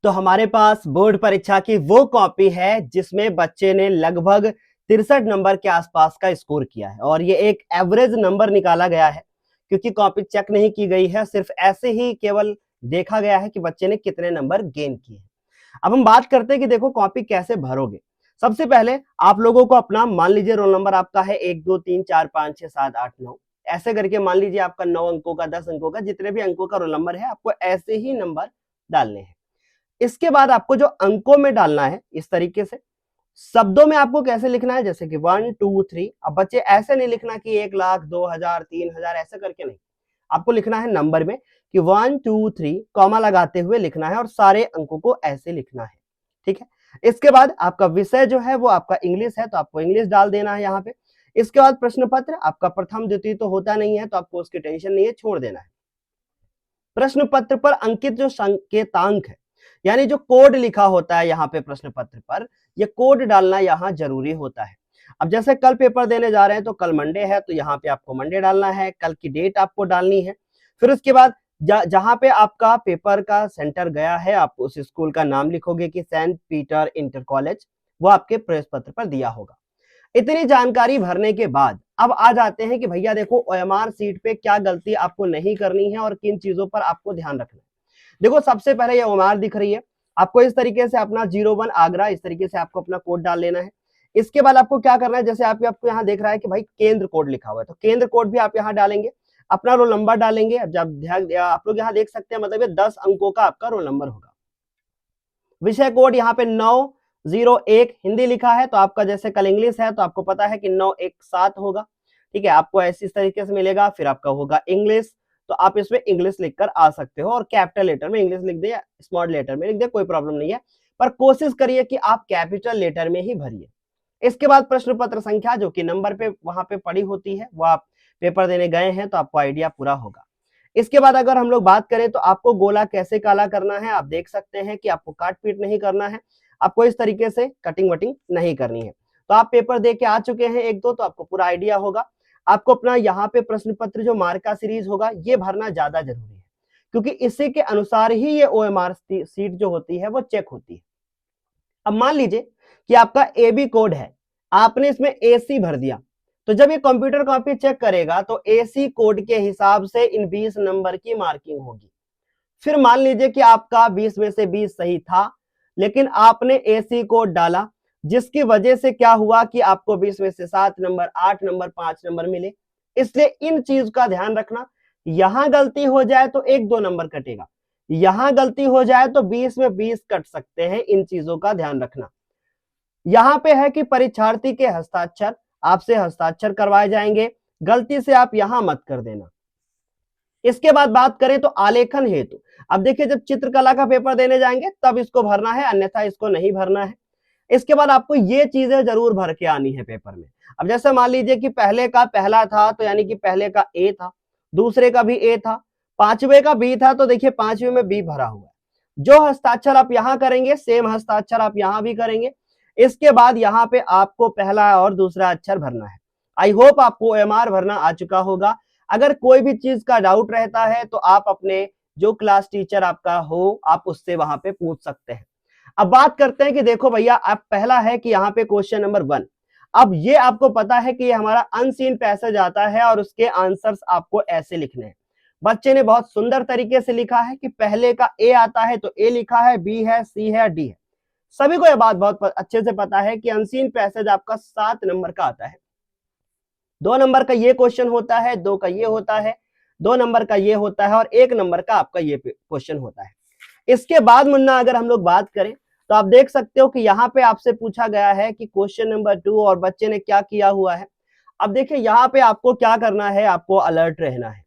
तो हमारे पास बोर्ड परीक्षा की वो कॉपी है जिसमें बच्चे ने लगभग 63 नंबर के आसपास का स्कोर किया है और ये एक एवरेज नंबर निकाला गया है क्योंकि कॉपी चेक नहीं की गई है, सिर्फ ऐसे ही केवल देखा गया है कि बच्चे ने कितने नंबर गेन किए हैं। अब हम बात करते हैं कि देखो कॉपी कैसे भरोगे। सबसे पहले आप लोगों को अपना मान लीजिए रोल नंबर आपका है 1 2 3 4 5 6 7 8 9, ऐसे करके मान लीजिए आपका 9 अंकों का 10 अंकों का जितने भी अंकों का रोल नंबर है आपको ऐसे ही नंबर डालने हैं। इसके बाद आपको जो अंकों में डालना है इस तरीके से, शब्दों में आपको कैसे लिखना है जैसे कि 1 2 3। अब बच्चे ऐसे नहीं लिखना कि 1 लाख 2 हजार 3 हजार ऐसे करके नहीं, आपको लिखना है नंबर में कि 1 2 3 कॉमा लगाते हुए लिखना है और सारे अंकों को ऐसे लिखना है। ठीक है, इसके बाद आपका विषय जो है वो आपका इंग्लिश है तो आपको इंग्लिश डाल देना है यहाँ पे। इसके बाद प्रश्न पत्र आपका प्रथम द्वितीय तो होता नहीं है तो आपको उसकी टेंशन नहीं है, छोड़ देना है। प्रश्न पत्र पर अंकित जो संकेतांक है यानी जो कोड लिखा होता है यहाँ पे प्रश्न पत्र पर, ये कोड डालना यहाँ जरूरी होता है। अब जैसे कल पेपर देने जा रहे हैं तो कल मंडे है तो यहाँ पे आपको मंडे डालना है, कल की डेट आपको डालनी है। फिर उसके बाद जहां पे आपका पेपर का सेंटर गया है आप उस स्कूल का नाम लिखोगे कि सेंट पीटर इंटर कॉलेज, वो आपके प्रवेश पत्र पर दिया होगा। इतनी जानकारी भरने के बाद अब आ जाते हैं कि भैया देखो ओएमआर सीट पे क्या गलती आपको नहीं करनी है और किन चीजों पर आपको ध्यान रखना है। देखो सबसे पहले ये ओएमआर दिख रही है, आपको इस तरीके से अपना 01 आगरा इस तरीके से आपको अपना कोड डाल लेना है। इसके बाद आपको क्या करना है, जैसे आपको यहाँ देख रहा है कि भाई केंद्र कोड लिखा हुआ है तो केंद्र कोड भी आप यहाँ डालेंगे, अपना रोल नंबर डालेंगे। अब जब ध्यान आप लोग यहाँ देख सकते हैं मतलब ये 10 अंकों का आपका रोल नंबर होगा। विषय कोड यहाँ पे 901 हिंदी लिखा है तो आपका जैसे कल इंग्लिश है तो आपको पता है कि 917 होगा। ठीक है, आपको ऐसी इस तरीके से मिलेगा। फिर आपका होगा इंग्लिश तो आप इसमें इंग्लिश लिखकर आ सकते हो और कैपिटल लेटर में इंग्लिश लिख दे या स्मॉल लेटर में लिख दे, कोई प्रॉब्लम नहीं है, पर कोशिश करिए कि आप कैपिटल लेटर में ही भरिए। इसके बाद प्रश्न पत्र संख्या जो कि नंबर पे वहां पे पड़ी होती है, वो आप पेपर देने गए हैं तो आपको आइडिया पूरा होगा। इसके बाद अगर हम लोग बात करें तो आपको गोला कैसे काला करना है, आप देख सकते हैं कि आपको काट पीट नहीं करना है, आपको इस तरीके से कटिंग वटिंग नहीं करनी है। तो आप पेपर दे के आ चुके हैं 1 2 तो आपको पूरा आइडिया होगा। आपको अपना यहाँ पे प्रश्न पत्र जो मार्क का सीरीज होगा ये भरना ज्यादा जरूरी है क्योंकि इसी के अनुसार ही ये ओएमआर सीट जो होती है वो चेक होती है। अब मान लीजिए कि आपका ए बी कोड है, आपने इसमें एसी भर दिया, तो जब ये कंप्यूटर कॉपी चेक करेगा तो एसी कोड के हिसाब से इन 20 नंबर की मार्किंग होगी। फिर मान लीजिए कि आपका 20 में से 20 सही था लेकिन आपने एसी कोड डाला, जिसकी वजह से क्या हुआ कि आपको 20 में से 7 नंबर 8 नंबर 5 नंबर मिले। इसलिए इन चीज का ध्यान रखना, यहां गलती हो जाए तो 1 2 नंबर कटेगा, यहां गलती हो जाए तो 20 में 20 कट सकते हैं, इन चीजों का ध्यान रखना। यहां पे है कि परीक्षार्थी के हस्ताक्षर आपसे हस्ताक्षर करवाए जाएंगे, गलती से आप यहां मत कर देना। इसके बाद बात करें तो आलेखन हेतु, अब देखिए जब चित्रकला का पेपर देने जाएंगे तब इसको भरना है, अन्यथा इसको नहीं भरना है। इसके बाद आपको ये चीजें जरूर भर के आनी है पेपर में। अब जैसे मान लीजिए कि पहले का पहला था तो यानी कि पहले का ए था, दूसरे का भी ए था, पांचवे का बी था तो देखिए पांचवे में बी भरा हुआ है। जो हस्ताक्षर आप यहां करेंगे सेम हस्ताक्षर आप यहां भी करेंगे। इसके बाद यहाँ पे आपको पहला और दूसरा अक्षर भरना है। आई होप आपको एमआर भरना आ चुका होगा। अगर कोई भी चीज का डाउट रहता है तो आप अपने जो क्लास टीचर आपका हो आप उससे वहां पे पूछ सकते हैं। अब बात करते हैं कि देखो भैया अब पहला है कि यहाँ पे क्वेश्चन नंबर 1। अब ये आपको पता है कि ये हमारा अनसीन पैसेज आता है और उसके आंसर्स आपको ऐसे लिखने हैं। बच्चे ने बहुत सुंदर तरीके से लिखा है कि पहले का ए आता है तो ए लिखा है, बी है, सी है, डी है। सभी को यह बात बहुत अच्छे से पता है कि अनसीन पैसेज आपका 7 नंबर का आता है। 2 नंबर का ये क्वेश्चन होता है, 2 का ये होता है, 2 नंबर का ये होता है और 1 नंबर का आपका ये क्वेश्चन होता है। इसके बाद मुन्ना अगर हम लोग बात करें तो आप देख सकते हो कि यहाँ पे आपसे पूछा गया है कि क्वेश्चन नंबर 2 और बच्चे ने क्या किया हुआ है। अब देखिए यहाँ पे आपको क्या करना है, आपको अलर्ट रहना है।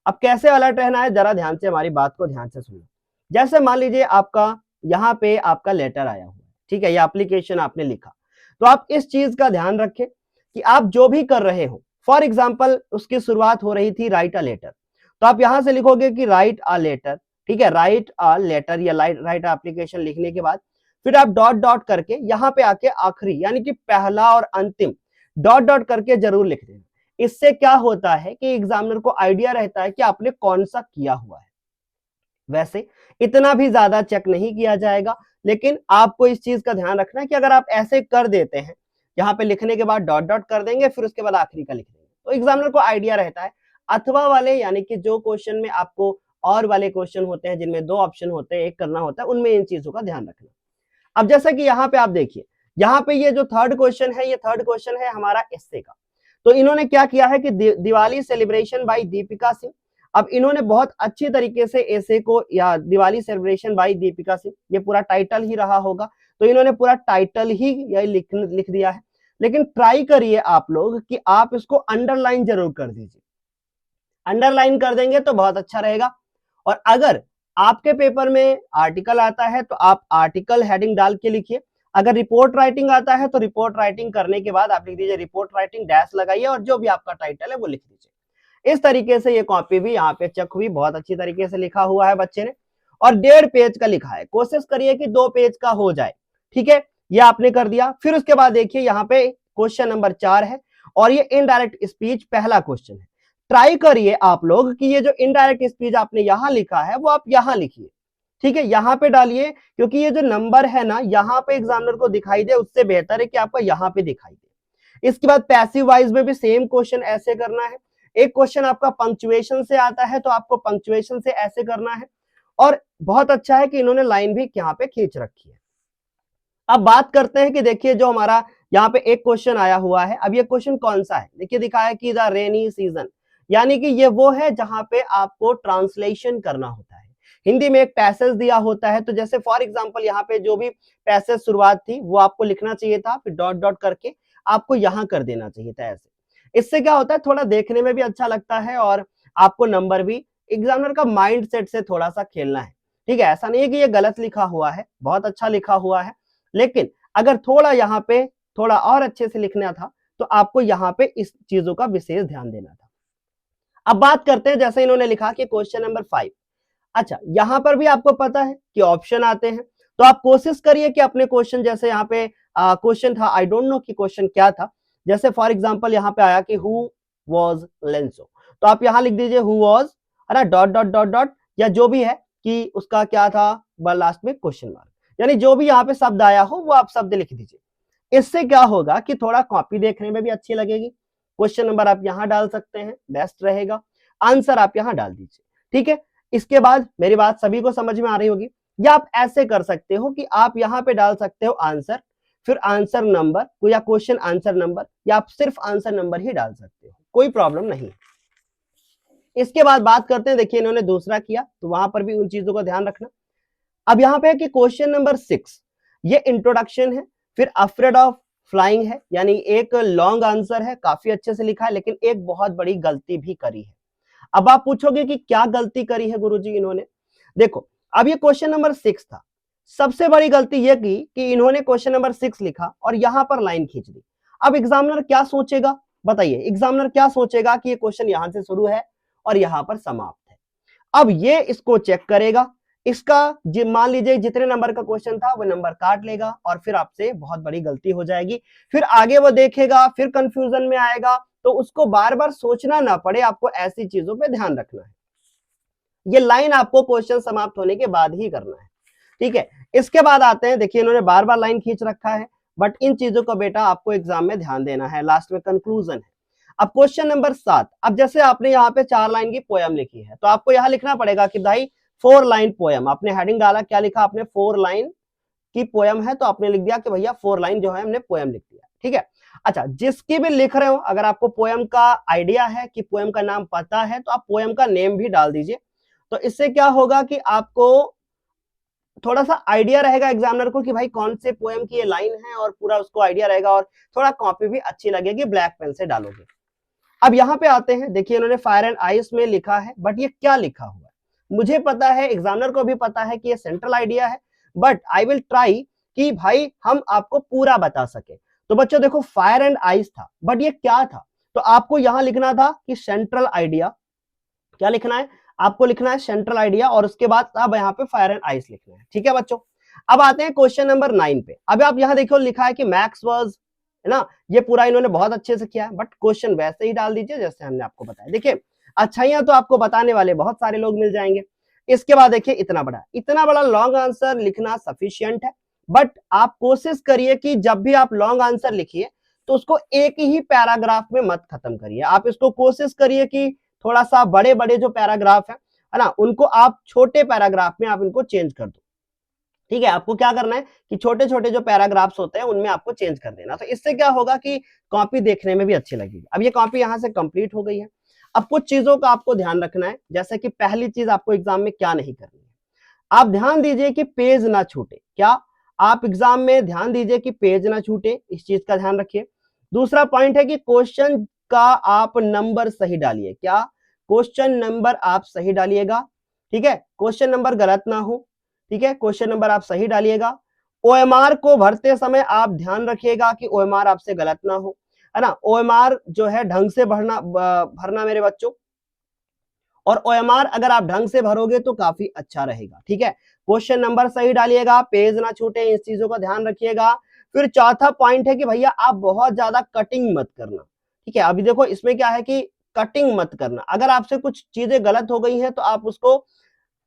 अब कैसे अलर्ट रहना है, जरा ध्यान से हमारी बात को ध्यान से सुनो। जैसे मान लीजिए आपका यहाँ पे आपका लेटर आया हुआ है, ठीक है, ये एप्लीकेशन आपने लिखा, तो आप इस चीज का ध्यान रखें कि आप जो भी कर रहे हो, फॉर एग्जाम्पल उसकी शुरुआत हो रही थी राइट अ लेटर, तो आप यहां से लिखोगे कि राइट अ लेटर, ठीक है, राइट अ लेटर या राइट एप्लीकेशन लिखने के बाद फिर आप डॉट डॉट करके यहाँ पे आके आखिरी यानी कि पहला और अंतिम डॉट डॉट करके जरूर लिख देना। इससे क्या होता है कि एग्जामिनर को आइडिया रहता है कि आपने कौन सा किया हुआ है। वैसे इतना भी ज्यादा चेक नहीं किया जाएगा, लेकिन आपको इस चीज का ध्यान रखना है कि अगर आप ऐसे कर देते हैं, यहाँ पे लिखने के बाद डॉट डॉट कर देंगे, फिर उसके बाद आखिरी का लिख देंगे, तो एग्जामिनर को आइडिया रहता है। अथवा वाले यानी कि जो क्वेश्चन में आपको और वाले क्वेश्चन होते हैं जिनमें दो ऑप्शन होते हैं, एक करना होता है, उनमें इन चीजों का ध्यान रखना। अब जैसा कि यहाँ पे आप देखिए, यहाँ पे ये जो थर्ड क्वेश्चन है, ये थर्ड क्वेश्चन है हमारा एस्से का। तो इन्होंने क्या किया है कि दिवाली सेलिब्रेशन बाय दीपिका सिंह। अब इन्होंने बहुत अच्छी तरीके से एसे को, या दिवाली सेलिब्रेशन बाय दीपिका सिंह, ये पूरा टाइटल ही रहा होगा, तो इन्होंने पूरा टाइटल ही यही लिख दिया है। लेकिन ट्राई करिए आप लोग कि आप इसको अंडरलाइन जरूर कर दीजिए, अंडरलाइन कर देंगे तो बहुत अच्छा रहेगा। और अगर आपके पेपर में आर्टिकल आता है तो आप आर्टिकल हेडिंग डाल के लिखिए। अगर रिपोर्ट राइटिंग आता है तो रिपोर्ट राइटिंग करने के बाद आप लिख दीजिए रिपोर्ट राइटिंग डैश लगाइए, और जो भी आपका टाइटल है वो लिख दीजिए। इस तरीके से ये कॉपी भी यहाँ पे चेक हुई, बहुत अच्छी तरीके से लिखा हुआ है बच्चे ने, और 1.5 पेज का लिखा है। कोशिश करिए कि 2 पेज का हो जाए, ठीक है, ये आपने कर दिया। फिर उसके बाद देखिए यहाँ पे क्वेश्चन नंबर 4 है, और ये इनडायरेक्ट स्पीच पहला क्वेश्चन है। ट्राई करिए आप लोग कि ये जो इनडायरेक्ट स्पीच आपने यहां लिखा है वो आप यहां लिखिए, ठीक है, यहां पे डालिए, क्योंकि ये जो नंबर है ना यहां पे एग्जामिनर को दिखाई दे, उससे बेहतर है कि आपको यहां पे दिखाई दे। इसके बाद पैसिव वॉइस में भी सेम क्वेश्चन ऐसे करना है। एक क्वेश्चन आपका पंक्चुएशन से आता है तो आपको पंक्चुएशन से ऐसे करना है। और बहुत अच्छा है कि इन्होंने लाइन भी यहाँ पे खींच रखी है। अब बात करते हैं कि देखिए जो हमारा यहाँ पे एक क्वेश्चन आया हुआ है, अब ये क्वेश्चन कौन सा है, देखिए दिखाया है कि द रेनी सीजन, यानी कि ये वो है जहां पे आपको ट्रांसलेशन करना होता है। हिंदी में एक पैसेज दिया होता है, तो जैसे फॉर एग्जांपल यहाँ पे जो भी पैसेज शुरुआत थी वो आपको लिखना चाहिए था, फिर डॉट डॉट करके आपको यहाँ कर देना चाहिए था ऐसे। इससे क्या होता है, थोड़ा देखने में भी अच्छा लगता है, और आपको नंबर भी, एग्जामिनर का माइंड सेट से थोड़ा सा खेलना है, ठीक है। ऐसा नहीं है कि ये गलत लिखा हुआ है, बहुत अच्छा लिखा हुआ है, लेकिन अगर थोड़ा यहाँ पे थोड़ा और अच्छे से लिखना था तो आपको यहाँ पे इस चीजों का विशेष ध्यान देना था। अब बात करते हैं, जैसे इन्होंने लिखा कि क्वेश्चन नंबर 5। अच्छा, यहां पर भी आपको पता है कि ऑप्शन आते हैं, तो आप कोशिश करिए कि अपने क्वेश्चन, जैसे यहाँ पे क्वेश्चन था, आई डोंट नो कि क्वेश्चन क्या था, जैसे फॉर एग्जांपल यहाँ पे आया कि हु वाज लेंसो, तो आप यहाँ लिख दीजिए हु वाज, है ना, डॉट डॉट डॉट डॉट, या जो भी है कि उसका क्या था लास्ट में क्वेश्चन मार्क, यानी जो भी यहाँ पे शब्द आया हो वो आप शब्द लिख दीजिए। इससे क्या होगा कि थोड़ा कॉपी देखने में भी अच्छी लगेगी। क्वेश्चन नंबर आप यहां डाल सकते हैं, बेस्ट रहेगा। आंसर आप यहां डाल दीजिए, ठीक है। इसके बाद मेरी बात सभी को समझ में आ रही होगी, या आप ऐसे कर सकते हो कि आप यहां पे डाल सकते हो आंसर, फिर आंसर नंबर या क्वेश्चन आंसर नंबर, या आप सिर्फ आंसर नंबर ही डाल सकते हो, कोई प्रॉब्लम नहीं। इसके बाद बात करते हैं, देखिए इन्होंने दूसरा किया तो वहां पर भी उन चीजों का ध्यान रखना। अब यहाँ पे है कि क्वेश्चन नंबर 6, ये इंट्रोडक्शन है, फिर अफ्रेड ऑफ फ्लाइंग है, यानी एक लॉन्ग आंसर है, काफी अच्छे से लिखा है, लेकिन एक बहुत बड़ी गलती भी करी है। अब आप पूछोगे कि क्या गलती करी है गुरुजी इन्होंने। देखो, अब ये क्वेश्चन नंबर 6 था, सबसे बड़ी गलती यह की कि इन्होंने क्वेश्चन नंबर 6 लिखा और यहां पर लाइन खींच दी। अब एग्जामिनर क्या सोचेगा, बताइए, एग्जामिनर क्या सोचेगा कि ये क्वेश्चन यहां से शुरू है और यहां पर समाप्त है। अब ये इसको चेक करेगा, इसका मान लीजिए जितने नंबर का क्वेश्चन था वो नंबर काट लेगा, और फिर आपसे बहुत बड़ी गलती हो जाएगी। फिर आगे वो देखेगा, फिर कंफ्यूजन में आएगा, तो उसको बार बार सोचना ना पड़े, आपको ऐसी चीजों पे ध्यान रखना है। ये लाइन आपको क्वेश्चन समाप्त होने के बाद ही करना है, ठीक है। इसके बाद आते हैं, देखिए इन्होंने बार बार लाइन खींच रखा है, बट इन चीजों का बेटा आपको एग्जाम में ध्यान देना है, लास्ट में कंक्लूजन है। अब क्वेश्चन नंबर 7, अब जैसे आपने यहाँ पे 4 लाइन की पोयम लिखी है, तो आपको यहाँ लिखना पड़ेगा कि भाई 4 लाइन पोयम, आपने हेडिंग डाला, क्या लिखा आपने, 4 लाइन की पोयम है, तो आपने लिख दिया कि भैया 4 लाइन जो है हमने पोयम लिख दिया, ठीक है। अच्छा, जिसकी भी लिख रहे हो, अगर आपको पोयम का आइडिया है कि पोयम का नाम पता है, तो आप पोयम का नेम भी डाल दीजिए। तो इससे क्या होगा कि आपको थोड़ा सा आइडिया रहेगा एग्जामिनर को कि भाई कौन से पोएम की ये लाइन है, और पूरा उसको आइडिया रहेगा, और थोड़ा कॉपी भी अच्छी लगेगी, ब्लैक पेन से डालोगे। अब यहाँ पे आते हैं, देखिए इन्होंने फायर एंड आइस में लिखा है, बट ये क्या लिखा हुआ है मुझे पता है, एग्जामिनर को भी पता है कि ये सेंट्रल आइडिया है, बट आई विल ट्राई कि भाई हम आपको पूरा बता सके। तो बच्चों देखो, फायर एंड आइस था, बट ये क्या था, तो आपको यहां लिखना था कि सेंट्रल आइडिया। क्या लिखना है, आपको लिखना है सेंट्रल आइडिया, और उसके बाद अब यहाँ पे फायर एंड आइस लिखना है, ठीक है बच्चों। अब आते हैं क्वेश्चन नंबर 9 पे। अब आप यहाँ देखो, लिखा है कि मैक्स वाज, है ना, ये पूरा इन्होंने बहुत अच्छे से किया है, बट क्वेश्चन वैसे ही डाल दीजिए जैसे हमने आपको बताया। देखिए, अच्छाइयां तो आपको बताने वाले बहुत सारे लोग मिल जाएंगे, इसके बाद देखिए इतना बड़ा लॉन्ग आंसर लिखना सफिशियंट है, बट आप कोशिश करिए कि जब भी आप लॉन्ग आंसर लिखिए तो उसको एक ही पैराग्राफ में मत खत्म करिए। आप इसको कोशिश करिए कि थोड़ा सा बड़े बड़े जो पैराग्राफ है ना, उनको आप छोटे पैराग्राफ में आप इनको चेंज कर दो। ठीक है, आपको क्या करना है कि छोटे छोटे जो पैराग्राफ्स होते हैं उनमें आपको चेंज कर देना। तो इससे क्या होगा कि कॉपी देखने में भी अच्छी लगेगी। अब ये कॉपी यहां से कंप्लीट हो गई है। अब कुछ चीजों का आपको ध्यान रखना है, जैसे कि पहली चीज आपको एग्जाम में क्या नहीं करनी है, आप ध्यान दीजिए कि पेज ना छूटे। क्या आप एग्जाम में ध्यान दीजिए कि पेज ना छूटे, इस चीज का ध्यान रखिए। दूसरा पॉइंट है कि क्वेश्चन का आप नंबर सही डालिए। क्या क्वेश्चन नंबर आप सही डालिएगा, ठीक है, क्वेश्चन नंबर गलत ना हो। ठीक है, क्वेश्चन नंबर आप सही डालिएगा। ओएमआर को भरते समय आप ध्यान रखिएगा कि ओएमआर आपसे गलत ना हो, है ना। ओएमआर जो है ढंग से भरना मेरे बच्चों, और ओएमआर अगर आप ढंग से भरोगे तो काफी अच्छा रहेगा। ठीक है, क्वेश्चन नंबर सही डालिएगा, पेज ना छूटे, इस चीजों का ध्यान रखिएगा। फिर चौथा पॉइंट है कि भैया आप बहुत ज्यादा कटिंग मत करना। ठीक है, अभी देखो इसमें क्या है कि कटिंग मत करना। अगर आपसे कुछ चीजें गलत हो गई हैं तो आप उसको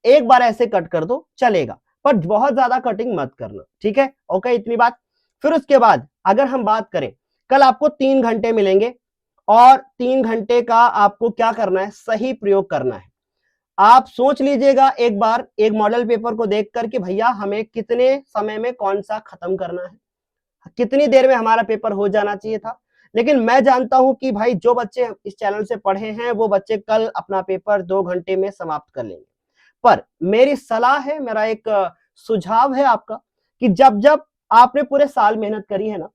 एक बार ऐसे कट कर दो, चलेगा, पर बहुत ज्यादा कटिंग मत करना। ठीक है, ओके, इतनी बात। फिर उसके बाद अगर हम बात करें, कल आपको 3 घंटे मिलेंगे और 3 घंटे का आपको क्या करना है, सही प्रयोग करना है। आप सोच लीजिएगा एक बार एक मॉडल पेपर को देख कर कि भैया हमें कितने समय में कौन सा खत्म करना है, कितनी देर में हमारा पेपर हो जाना चाहिए था। लेकिन मैं जानता हूं कि भाई जो बच्चे इस चैनल से पढ़े हैं वो बच्चे कल अपना पेपर 2 घंटे में समाप्त कर लेंगे। पर मेरी सलाह है, मेरा एक सुझाव है आपका कि जब जब आपने पूरे साल मेहनत करी है ना,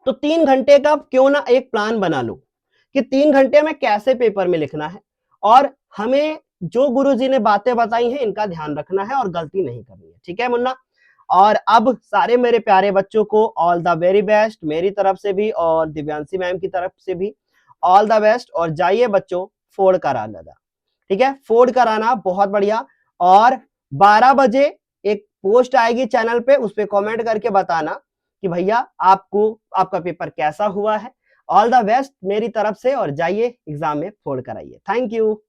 तो 3 घंटे का क्यों ना एक प्लान बना लो कि 3 घंटे में कैसे पेपर में लिखना है, और हमें जो गुरुजी ने बातें बताई हैं इनका ध्यान रखना है और गलती नहीं करनी है। ठीक है मुन्ना, और अब सारे मेरे प्यारे बच्चों को ऑल द वेरी बेस्ट मेरी तरफ से भी और दिव्यांशी मैम की तरफ से भी ऑल द बेस्ट। और जाइए बच्चों, फोड़ कर आना, ठीक है, फोड़ कर आना, बहुत बढ़िया। और 12 बजे एक पोस्ट आएगी चैनल पे, उस पर कॉमेंट करके बताना कि भैया आपको आपका पेपर कैसा हुआ है। ऑल द बेस्ट मेरी तरफ से, और जाइए एग्जाम में फोड़ कर आइए। Thank you.